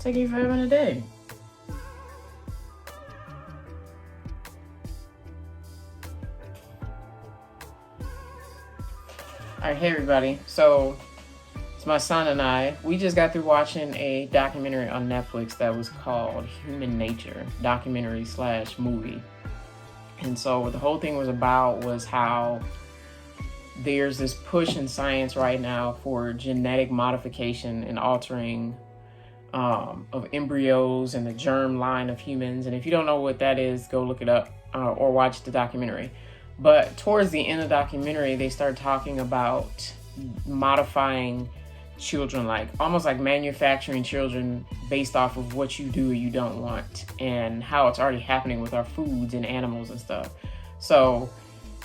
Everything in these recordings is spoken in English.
taking you forever in a day. All right, hey everybody. So it's my son and I. We just got through watching a documentary on Netflix that was called Human Nature, documentary/movie. And so what the whole thing was about was how there's this push in science right now for genetic modification and altering of embryos and the germ line of humans. And if you don't know what that is, go look it up or watch the documentary. But towards the end of the documentary, they started talking about modifying children, like almost like manufacturing children based off of what you do or you don't want, and how it's already happening with our foods and animals and stuff. So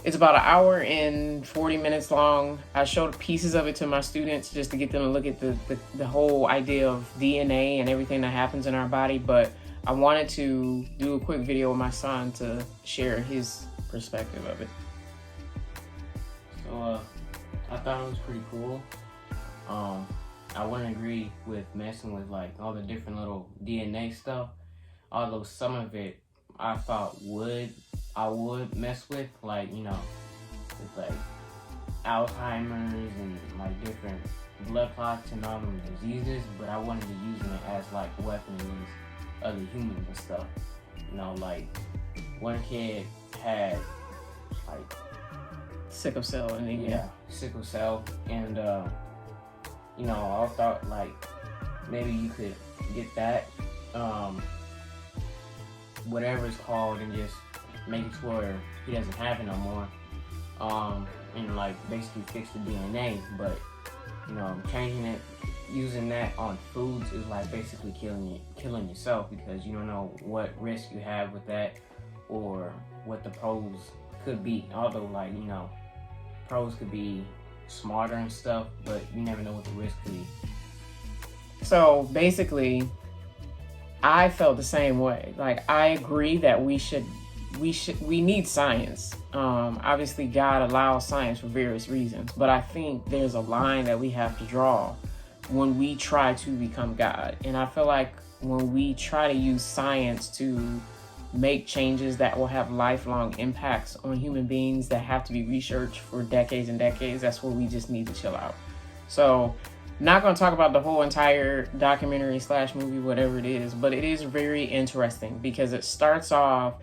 it's about 1 hour and 40 minutes long. I showed pieces of it to my students just to get them to look at the whole idea of DNA and everything that happens in our body. But I wanted to do a quick video with my son to share his perspective of it. So I thought it was pretty cool. I wouldn't agree with messing with like all the different little DNA stuff, although some of it I thought I would mess with, like, you know, with like Alzheimer's and like different blood clots and all them diseases, but I wanted to use it as like a weapon against other humans and stuff. You know, like one kid had like Sickle cell anemia. Yeah, sickle cell, and you know, I thought like maybe you could get that, whatever it's called, and just make it to where he doesn't have it no more, and like basically fix the DNA. But you know, changing it, using that on foods is like basically killing yourself, because you don't know what risk you have with that or what the pros could be. Although, like, you know, pros could be smarter and stuff, but you never know what the risk could be. So basically, I felt the same way. Like, I agree that we need science. Obviously God allows science for various reasons, but I think there's a line that we have to draw when we try to become God. And I feel like when we try to use science to make changes that will have lifelong impacts on human beings that have to be researched for decades and decades, that's where we just need to chill out. So not going to talk about the whole entire documentary/movie, whatever it is, but it is very interesting because it starts off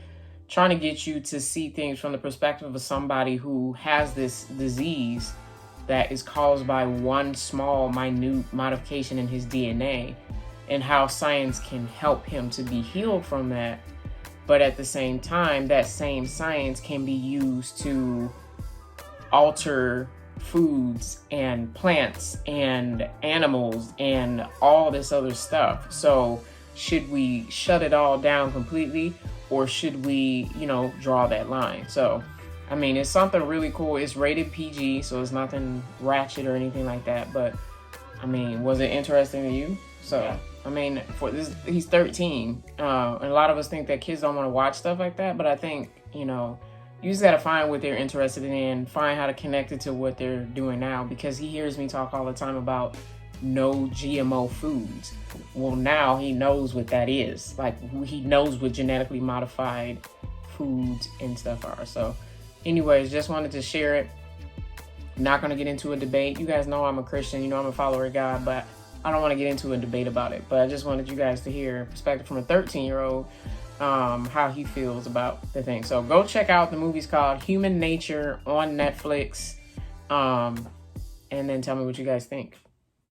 trying to get you to see things from the perspective of somebody who has this disease that is caused by one small, minute modification in his DNA, and how science can help him to be healed from that. But at the same time, that same science can be used to alter foods and plants and animals and all this other stuff. So should we shut it all down completely, or should we, you know, draw that line? So, I mean, it's something really cool. It's rated PG, so it's nothing ratchet or anything like that. But, I mean, was it interesting to you? So, yeah. I mean, for this, he's 13. And a lot of us think that kids don't want to watch stuff like that. But I think, you know, you just got to find what they're interested in, find how to connect it to what they're doing now. Because he hears me talk all the time about no GMO foods. Well, now he knows what that is. Like, he knows what genetically modified foods and stuff are. So, anyways, just wanted to share it. Not going to get into a debate. You guys know I'm a Christian. You know I'm a follower of God. But I don't want to get into a debate about it. But I just wanted you guys to hear a perspective from a 13-year-old, how he feels about the thing. So go check out the movie's called Human Nature on Netflix. And then tell me what you guys think.